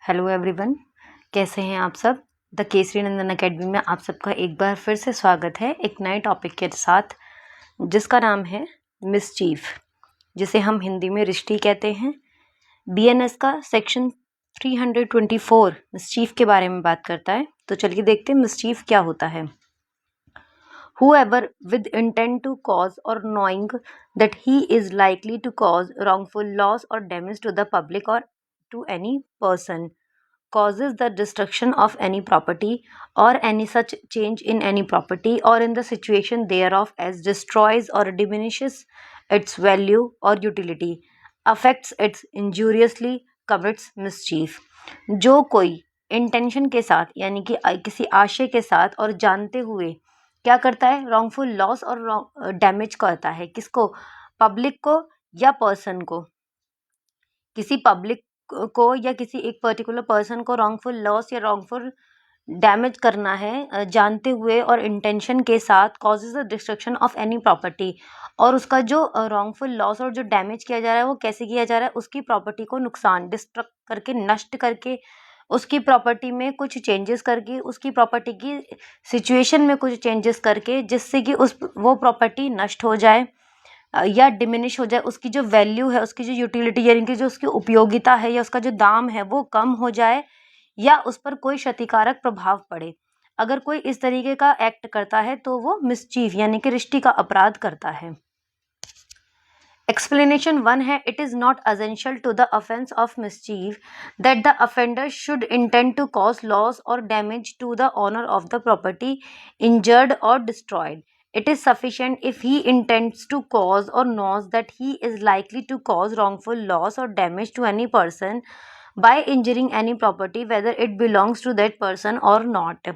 Hello everyone, कैसे हैं आप सब। द केसरी नंदन अकेडमी में आप सबका एक बार फिर से स्वागत है एक नए टॉपिक के साथ, जिसका नाम है मिसचीफ, जिसे हम हिंदी में रिश्ती कहते हैं। बीएनएस का सेक्शन 324 मिसचीफ के बारे में बात करता है। तो चलिए देखते हैं मिसचीफ क्या होता है। Whoever with intent to cause or knowing that he is likely to cause wrongful loss or damage to the public or to any person causes the destruction of any property or any such change in any property or in the situation thereof as destroys or diminishes its value or utility, affects its injuriously, commits mischief। जो कोई intention के साथ यानी कि किसी आशय के साथ और जानते हुए क्या करता है, रॉन्गफुल लॉस और डैमेज करता है। किसको? पब्लिक को या पर्सन को। किसी पब्लिक को या किसी एक पर्टिकुलर पर्सन को रॉन्गफुल लॉस या रॉन्गफुल डैमेज करना है जानते हुए और इंटेंशन के साथ, causes the destruction of any property. और उसका जो रॉन्गफुल लॉस और जो डैमेज किया जा रहा है वो कैसे किया जा रहा है, उसकी प्रॉपर्टी को नुकसान, डिस्ट्रक्ट करके, नष्ट करके, उसकी प्रॉपर्टी में कुछ चेंजेस करके, उसकी प्रॉपर्टी की सिचुएशन में कुछ चेंजेस करके, जिससे कि वो प्रॉपर्टी नष्ट हो जाए या डिमिनिश हो जाए, उसकी जो वैल्यू है, उसकी जो यूटिलिटी यानी कि जो उसकी उपयोगिता है या उसका जो दाम है वो कम हो जाए या उस पर कोई क्षतिकारक प्रभाव पड़े। अगर कोई इस तरीके का एक्ट करता है तो वो मिसचीफ यानी कि रिश्ती का अपराध करता है। एक्सप्लेनेशन 1 है, it is not essential to the offence of mischief that the offender should intend to cause loss और damage to the owner of the property injured or destroyed. It is sufficient if he intends to cause or knows that he is likely to cause wrongful loss or damage to any person by injuring any property, whether it belongs to that person or not।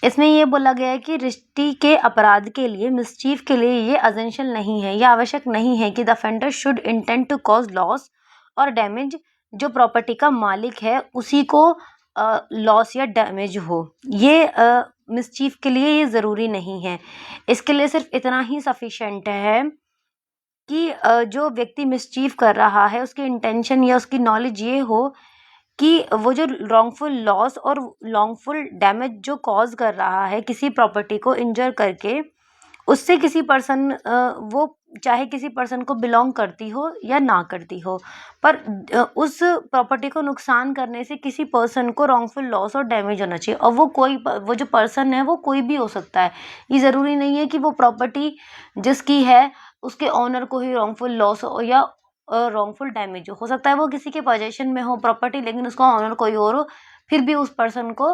इसमें ये बोला गया है कि रिश्ती के अपराध के लिए, मिसचीफ के लिए ये असेंशियल नहीं है, यह आवश्यक नहीं है कि the offender should intend to cause loss और डैमेज, जो प्रॉपर्टी का मालिक है उसी को लॉस या डैमेज हो। ये मिसचीफ के लिए ये ज़रूरी नहीं है। इसके लिए सिर्फ इतना ही सफिशेंट है कि जो व्यक्ति मिसचीफ कर रहा है उसकी इंटेंशन या उसकी नॉलेज ये हो कि वो जो रॉन्गफुल लॉस और रॉन्गफुल डैमेज जो कॉज कर रहा है किसी प्रॉपर्टी को इंजर करके, उससे किसी पर्सन, वो चाहे किसी पर्सन को बिलोंग करती हो या ना करती हो, पर उस प्रॉपर्टी को नुकसान करने से किसी पर्सन को रॉन्गफुल लॉस और डैमेज होना चाहिए। और वो जो पर्सन है वो कोई भी हो सकता है। ये ज़रूरी नहीं है कि वो प्रॉपर्टी जिसकी है उसके ओनर को ही रॉन्गफुल लॉस हो या रॉन्गफुल डैमेज हो सकता है वो किसी के पोजेशन में हो प्रॉपर्टी, लेकिन उसका ओनर कोई और हो, फिर भी उस पर्सन को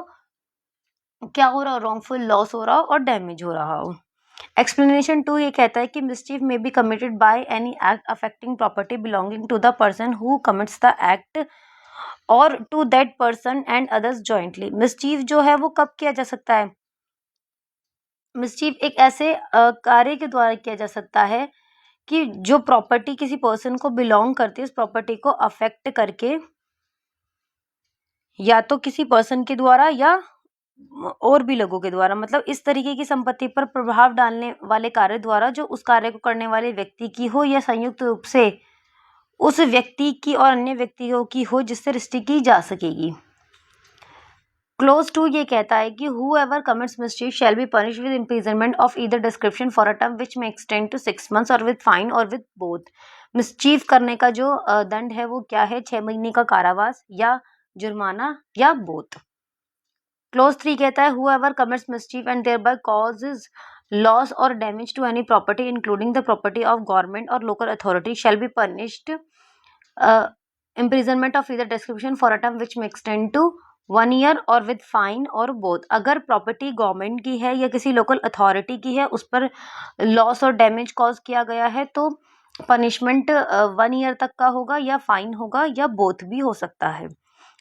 क्या हो रहा हो, रॉन्गफुल लॉस हो रहा हो और डैमेज हो रहा हो। एक्सप्लेनेशन 2 ये कहता है कि मिसचीफ में be committed by any act affecting property belonging to the person who commits the act or to that person and others jointly. Mischief जो है वो कब किया जा सकता है? मिसचीफ एक ऐसे कार्य के द्वारा किया जा सकता है कि जो प्रॉपर्टी किसी पर्सन को बिलोंग करती है, उस प्रॉपर्टी को अफेक्ट करके, या तो किसी पर्सन के द्वारा या और भी लोगों के द्वारा, मतलब इस तरीके की संपत्ति पर प्रभाव डालने वाले कार्य द्वारा जो उस कार्य को करने वाले व्यक्ति की हो या संयुक्त रूप से उस व्यक्ति की और अन्य व्यक्तियों की हो जिससे रिश्ती की जा सकेगी। क्लोज 2 ये कहता है कि whoever commits mischief shall be punished with imprisonment of either description for a term which may extend to 6 months or with fine or with both। Mischief करने का जो दंड है वो क्या है? 6 महीने का कारावास या जुर्माना या बोथ। क्लोज 3 कहता है whoever commits mischief and thereby causes loss or damage to any property including the property of government or local authority shall be punished imprisonment of either description for a term which may extend to 1 year और with fine और both. अगर property government की है या किसी local authority की है, उस पर लॉस और डैमेज कॉज किया गया है, तो पनिशमेंट 1 ईयर तक का होगा या फाइन होगा या बोथ भी हो सकता है।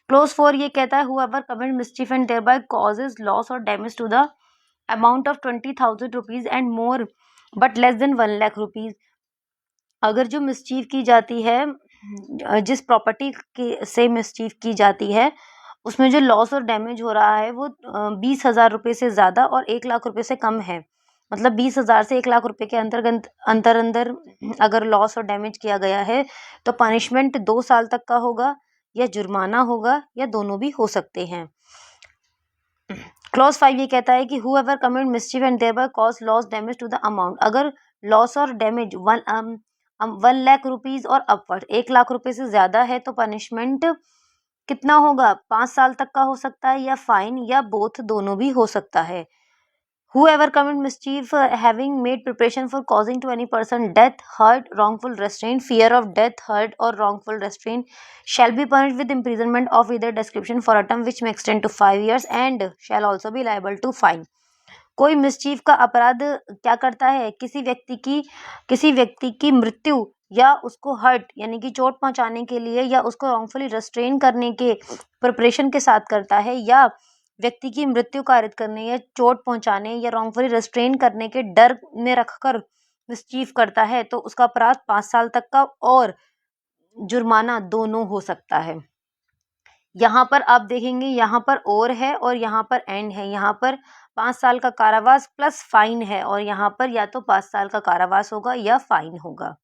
क्लोज 4 ये कहता है whoever commits mischief and thereby causes loss or damage to the amount of 20,000 rupees and more but less than 1 lakh rupees। अगर जो मिसचीफ की जाती है, जिस प्रॉपर्टी से मिसचीफ की जाती है, उसमें जो लॉस और डैमेज हो रहा है वो 20,000 रुपये से ज़्यादा और 1 लाख रुपये से कम है, मतलब 20,000 से 1 लाख रुपये के अंदर अगर लॉस और डैमेज किया गया है तो पनिशमेंट 2 साल तक का होगा या जुर्माना होगा या दोनों भी हो सकते हैं। क्लॉज 5 ये कहता है कि whoever commit mischief and thereby cause loss damage to the amount, अगर लॉस और डैमेज 1 लाख रुपीज और अपवर्ड 1 लाख रुपए से ज्यादा है तो पनिशमेंट कितना होगा, 5 साल तक का हो सकता है या फाइन या बोथ दोनों भी हो सकता है। Whoever commit mischief having made preparation for causing to any person death, hurt, wrongful restraint, fear of death, hurt or wrongful restraint shall be punished with imprisonment of either description for a term which may extend to 5 years and shall also be liable to fine। कोई mischief का अपराध क्या करता है, किसी व्यक्ति की मृत्यु या उसको हर्ट यानी कि चोट पहुंचाने के लिए या उसको रॉन्गफुली रेस्ट्रेन करने के प्रिपरेशन के साथ करता है या व्यक्ति की मृत्यु कारित करने या चोट पहुंचाने या रॉन्गफुली रेस्ट्रेन करने के डर में रखकर मिसचीफ करता है तो उसका अपराध 5 साल तक का और जुर्माना दोनों हो सकता है। यहाँ पर आप देखेंगे यहाँ पर और है और यहाँ पर एंड है, यहाँ पर 5 साल का कारावास प्लस फाइन है और यहाँ पर या तो 5 साल का कारावास होगा या फाइन होगा।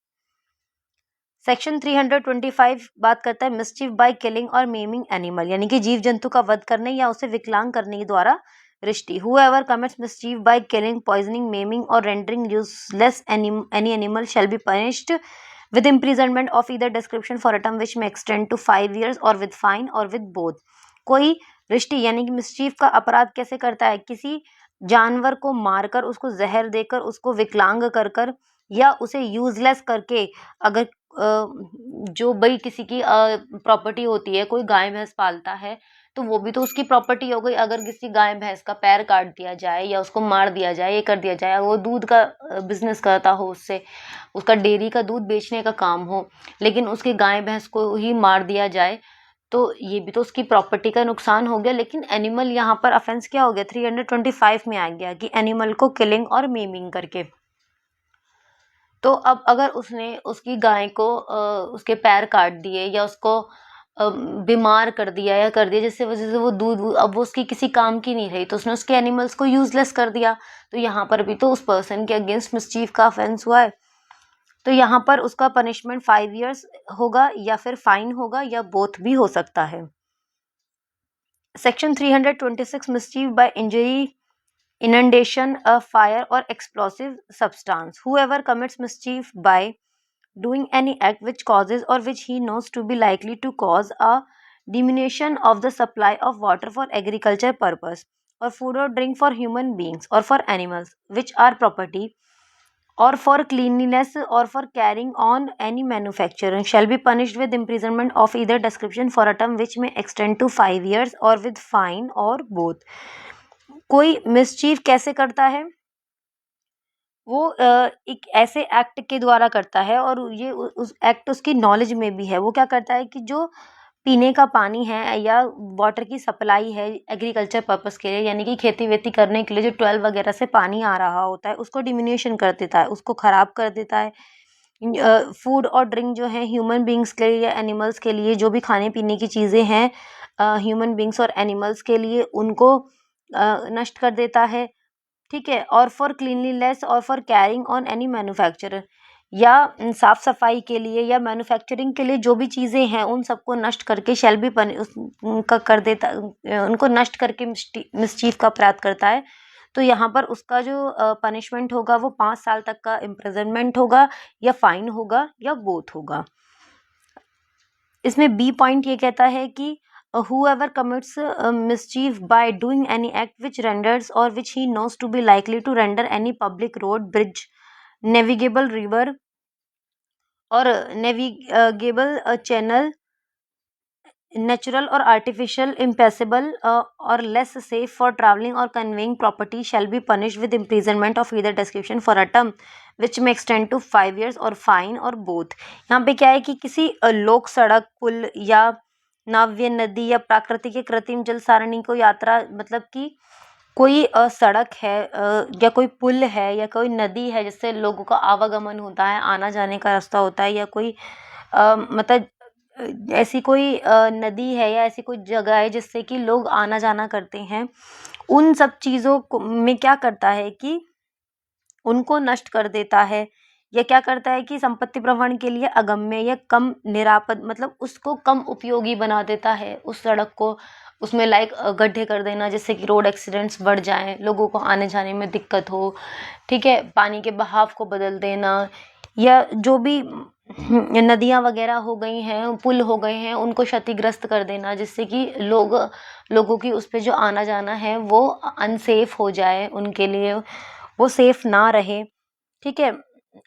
सेक्शन 325 बात करता है मिसचीफ बाय किलिंग और मेमिंग एनिमल, यानी कि जीव जंतु का वध करने या उसे विकलांग करने के द्वारा रिष्टि। Whoever commits mischief by killing, poisoning, maiming or rendering useless any animal shall be punished with imprisonment of either description for a term which may extend to 5 years or with fine or with both। कोई रिष्टि यानी कि mischief का अपराध कैसे करता है, किसी जानवर को मारकर, उसको जहर देकर, उसको विकलांग कर कर या उसे यूजलेस करके, अगर जो भाई किसी की प्रॉपर्टी होती है, कोई गाय भैंस पालता है तो वो भी तो उसकी प्रॉपर्टी हो गई। अगर किसी गाय भैंस का पैर काट दिया जाए या उसको मार दिया जाए, ये कर दिया जाए, वो दूध का बिजनेस करता हो, उससे उसका डेयरी का दूध बेचने का काम हो, लेकिन उसकी गाय भैंस को ही मार दिया जाए तो ये भी तो उसकी प्रॉपर्टी का नुकसान हो गया। लेकिन एनिमल यहाँ पर ऑफेंस क्या हो गया, 325 में आ गया कि एनिमल को किलिंग और मेमिंग करके। तो अब अगर उसने उसकी गाय को उसके पैर काट दिए या उसको बीमार कर दिया या कर दिया जिससे वजह से वो दूध अब वो उसकी किसी काम की नहीं रही, तो उसने उसके एनिमल्स को यूजलेस कर दिया, तो यहाँ पर भी तो उस पर्सन के अगेंस्ट मिसचीफ का ऑफेंस हुआ है। तो यहाँ पर उसका पनिशमेंट 5 years होगा या फिर फाइन होगा या बोथ भी हो सकता है। Section 326 mischief by injury, inundation, a fire or explosive substance। Whoever commits mischief by doing any act which causes or which he knows to be likely to cause a diminution of the supply of water for agriculture purpose or food or drink for human beings or for animals which are property or for cleanliness or for carrying on any manufacture shall be punished with imprisonment of either description for a term which may extend to 5 years or with fine or both। कोई mischief कैसे करता है, वो एक ऐसे act के द्वारा करता है और ये उस एक्ट उसकी नॉलेज में भी है। वो क्या करता है कि जो पीने का पानी है या वाटर की सप्लाई है एग्रीकल्चर पर्पस के लिए, यानी कि खेती वेती करने के लिए जो 12 वगैरह से पानी आ रहा होता है उसको डिमिन्यूशन कर देता है, उसको खराब कर देता है। फूड और ड्रिंक जो है ह्यूमन बींग्स के लिए या एनिमल्स के लिए, जो भी खाने पीने की चीज़ें हैं ह्यूमन बींग्स और एनिमल्स के लिए, उनको नष्ट कर देता है। ठीक है, और फॉर क्लीनलीनेस और for carrying on any manufacturer, या साफ सफाई के लिए या मैन्युफैक्चरिंग के लिए जो भी चीज़ें हैं उन सबको नष्ट करके शैल भी उनका कर देता, उनको नष्ट करके मिसचीफ का अपराध करता है। तो यहाँ पर उसका जो पनिशमेंट होगा वो 5 साल तक का इम्प्रिजनमेंट होगा या फाइन होगा या बोथ होगा। इसमें बी पॉइंट ये कहता है कि whoever commits mischief by doing any act which renders or which he knows to be likely to render any public road, bridge, navigable river or navigable channel natural or artificial impassable or less safe for traveling or conveying property shall be punished with imprisonment of either description for a term which may extend to 5 years or fine or both। यहाँ पे क्या है कि किसी लोक सड़क, पुल या नाव्य, नदी या प्राकृतिक कृत्रिम जल सारणी को यात्रा, मतलब कि कोई सड़क है या कोई पुल है या कोई नदी है जिससे लोगों का आवागमन होता है, आना जाने का रास्ता होता है, या कोई मतलब ऐसी कोई नदी है या ऐसी कोई जगह है जिससे कि लोग आना जाना करते हैं, उन सब चीज़ों को में क्या करता है कि उनको नष्ट कर देता है यह क्या करता है कि संपत्ति प्रवहन के लिए अगम्य या कम निरापद, मतलब उसको कम उपयोगी बना देता है उस सड़क को। उसमें गड्ढे कर देना जिससे कि रोड एक्सीडेंट्स बढ़ जाएं, लोगों को आने जाने में दिक्कत हो, ठीक है। पानी के बहाव को बदल देना, या जो भी नदियाँ वगैरह हो गई हैं, पुल हो गए हैं, उनको क्षतिग्रस्त कर देना जिससे कि लोगों की उस पे जो आना जाना है वो अनसेफ हो जाए, उनके लिए वो सेफ ना रहे, ठीक है।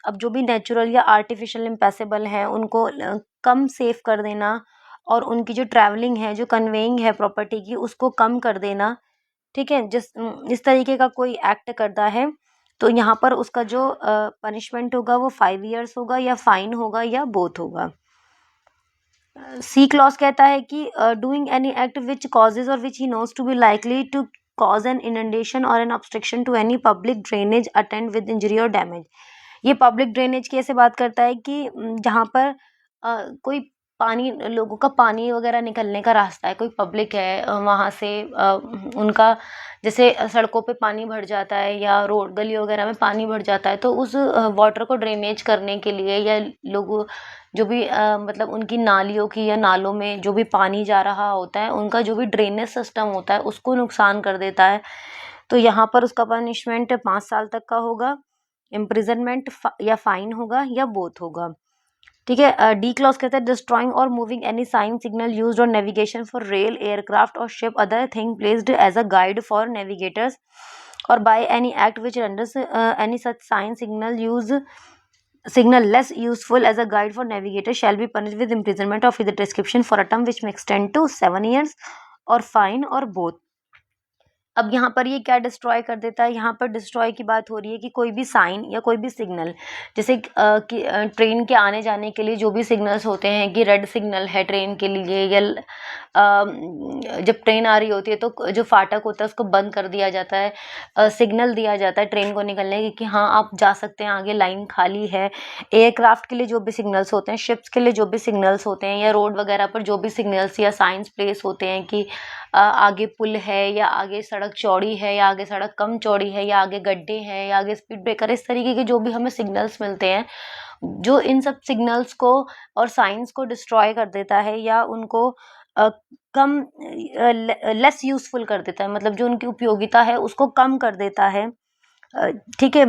अब जो भी नेचुरल या आर्टिफिशियल इम्पैसेबल है उनको कम सेफ कर देना, और उनकी जो ट्रैवलिंग है, जो कन्वेइंग है प्रॉपर्टी की, उसको कम कर देना, ठीक है। इस तरीके का कोई एक्ट करता है तो यहाँ पर उसका जो पनिशमेंट होगा वो 5 ईयर्स होगा, या फाइन होगा, या बोथ होगा। सी क्लॉज कहता है कि doing any act which causes or which he knows to be likely to cause an inundation or an obstruction to any public drainage attend with injury or damage. ये public drainage की ऐसे बात करता है कि जहाँ पर कोई पानी, लोगों का पानी वगैरह निकलने का रास्ता है, कोई पब्लिक है, वहाँ से उनका जैसे सड़कों पे पानी भर जाता है या रोड गली वगैरह में पानी भर जाता है, तो उस वाटर को ड्रेनेज करने के लिए, या लोगों जो भी मतलब उनकी नालियों की या नालों में जो भी पानी जा रहा होता है, उनका जो भी ड्रेनेज सिस्टम होता है उसको नुकसान कर देता है, तो यहाँ पर उसका पनिशमेंट 5 साल तक का होगा, इम्प्रिजनमेंट या फाइन होगा, या बोथ होगा, ठीक है। डी क्लॉज कहता है destroying or moving any sign signal used on navigation for rail, aircraft or ship, other thing placed as a guide for navigators, or by any act which renders any such sign signal less useful as a guide for navigators shall be punished with imprisonment of either prescription for a term which may extend to 7 years, और fine, और both. अब यहाँ पर ये क्या destroy कर देता है, यहाँ पर डिस्ट्रॉय की बात हो रही है कि कोई भी साइन या कोई भी सिग्नल, जैसे कि ट्रेन के आने जाने के लिए जो भी सिग्नल्स होते हैं कि रेड सिग्नल है ट्रेन के लिए, या जब ट्रेन आ रही होती है तो जो फाटक होता है उसको बंद कर दिया जाता है, सिग्नल दिया जाता है ट्रेन को निकलने की कि हाँ आप जा सकते हैं, आगे लाइन खाली है। एयरक्राफ्ट के लिए जो भी सिग्नल्स होते हैं, शिप्स के लिए जो भी सिग्नल्स होते हैं, या रोड वगैरह पर जो भी सिग्नल्स या साइंस प्लेस होते हैं कि आगे पुल है, या आगे सड़क चौड़ी है, या आगे सड़क कम चौड़ी है, या आगे गड्ढे हैं, या आगे स्पीड ब्रेकर, इस तरीके के जो भी हमें सिग्नल्स मिलते हैं, जो इन सब सिग्नल्स को और साइंस को डिस्ट्रॉय कर देता है, या उनको कम लेस यूजफुल कर देता है, मतलब जो उनकी उपयोगिता है उसको कम कर देता है, ठीक है।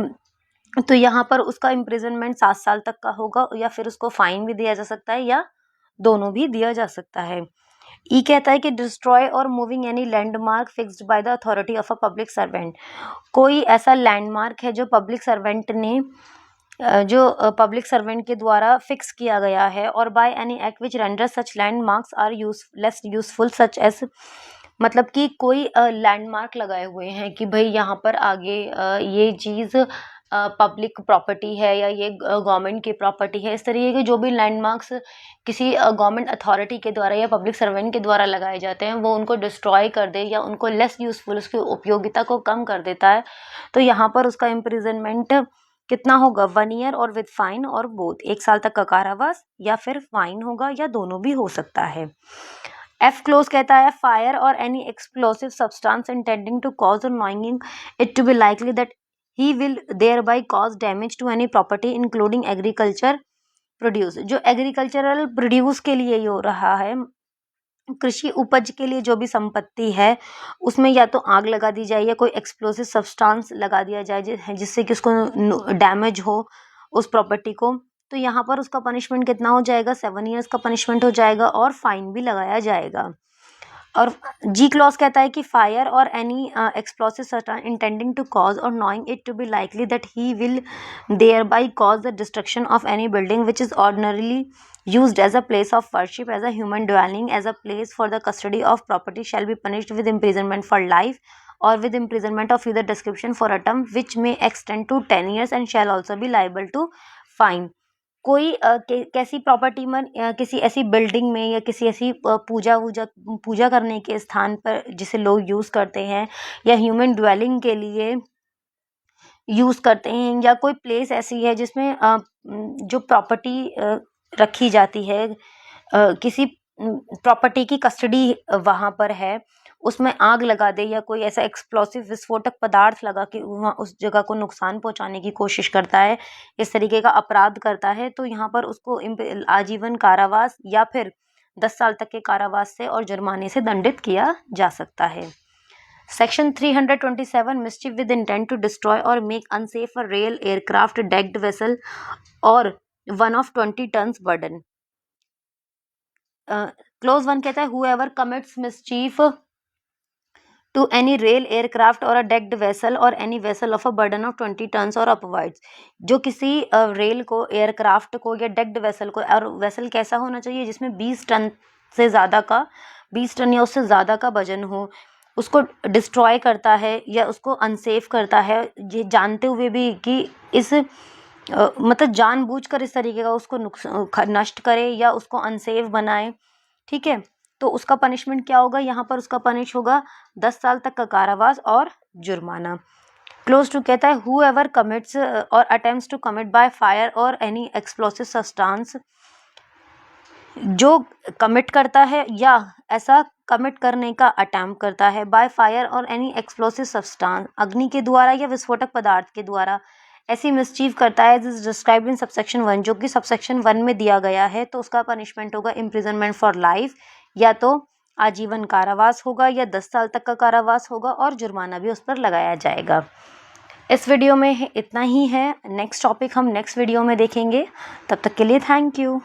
तो यहाँ पर उसका इम्प्रिजनमेंट 7 साल तक का होगा, या फिर उसको फाइन भी दिया जा सकता है, या दोनों भी दिया जा सकता है। ई कहता है कि डिस्ट्रॉय और moving any landmark fixed by the authority of a public servant. कोई ऐसा लैंडमार्क है जो पब्लिक सर्वेंट ने पब्लिक सर्वेंट के द्वारा फिक्स किया गया है, और by any act which render such landmarks are less useful such as, मतलब कि कोई लैंडमार्क लगाए हुए हैं कि भाई यहाँ पर आगे ये चीज़ पब्लिक प्रॉपर्टी है, या ये गवर्नमेंट की प्रॉपर्टी है, इस तरीके के जो भी लैंडमार्क्स किसी गवर्नमेंट अथॉरिटी के द्वारा या पब्लिक सर्वेंट के द्वारा लगाए जाते हैं, वो उनको डिस्ट्रॉय कर दे या उनको लेस यूजफुल, उसकी उपयोगिता को कम कर देता है, तो यहाँ पर उसका इम्प्रिजनमेंट कितना होगा, 1 ईयर और विद फाइन, और बोथ 1 साल तक का कारावास, या फिर फाइन होगा, या दोनों भी हो सकता है। एफ क्लोज कहता है fire or any explosive substance intending to cause or knowing it to be likely that he will thereby cause damage to any property including agriculture produce। जो एग्रीकल्चरल प्रोड्यूस के लिए ही हो रहा है, कृषि उपज के लिए जो भी संपत्ति है उसमें या तो आग लगा दी जाए, या कोई एक्सप्लोसिव सब्सटेंस लगा दिया जाए जिससे कि उसको डैमेज हो उस प्रॉपर्टी को, तो यहाँ पर उसका पनिशमेंट कितना हो जाएगा, 7 ईयर्स का पनिशमेंट हो जाएगा, और फाइन भी लगाया जाएगा। और जी क्लॉज कहता है कि fire or any explosive substance intending to cause or knowing it to be likely that he will thereby cause the destruction of any building which is ordinarily used as a place of worship, as a human dwelling, as a place for the custody of property shall be punished with imprisonment for life or with imprisonment of either description for a term which may extend to 10 years and shall also be liable to fine। कोई कैसी property में किसी ऐसी building में या किसी ऐसी पूजा करने के स्थान पर जिसे लोग यूज़ करते हैं, या ह्यूमन ड्वेलिंग के लिए यूज़ करते हैं, या कोई प्लेस ऐसी है जिसमें जो प्रॉपर्टी रखी जाती है, किसी प्रॉपर्टी की कस्टडी वहाँ पर है, उसमें आग लगा दे या कोई ऐसा एक्सप्लोसिव विस्फोटक पदार्थ लगा के वहाँ उस जगह को नुकसान पहुंचाने की कोशिश करता है, इस तरीके का अपराध करता है, तो यहाँ पर उसको आजीवन कारावास या फिर 10 साल तक के कारावास से और जुर्माने से दंडित किया जा सकता है। Section 327 mischief with intent to destroy or make unsafe a rail, aircraft, decked vessel or one of 20 tons burden. Clause 1 कहता है whoever commits mischief to any rail, aircraft or a decked vessel or any vessel of a burden of 20 tons or upwards, जो किसी rail को, aircraft को या decked vessel को, और vessel कैसा होना चाहिए जिसमें 20 टन से ज़्यादा का, 20 टन या उससे ज़्यादा का वजन हो, उसको डिस्ट्रॉय करता है या उसको अनसेफ करता है, ये जानते हुए भी कि इस मतलब जानबूझकर इस तरीके का उसको नष्ट करे या उसको अनसेफ बनाए, ठीक है, तो उसका पनिशमेंट क्या होगा, यहाँ पर उसका पनिश होगा 10 साल तक का कारावास और जुर्माना। क्लोज टू कहता है whoever commits or attempts to commit by fire or any explosive substance, जो कमिट करता है या ऐसा कमिट करने का अटेम्प्ट करता है, by fire or any explosive substance, अग्नि के द्वारा या विस्फोटक पदार्थ के द्वारा ऐसी मिसचीव करता है जिस डिस्क्राइब्ड इन सबसेक्शन 1, जो कि सबसेक्शन 1 में दिया गया है, तो उसका पनिशमेंट होगा इम्प्रिजनमेंट फॉर लाइफ, या तो आजीवन कारावास होगा या 10 साल तक का कारावास होगा और जुर्माना भी उस पर लगाया जाएगा। इस वीडियो में इतना ही है, नेक्स्ट टॉपिक हम नेक्स्ट वीडियो में देखेंगे। तब तक के लिए थैंक यू।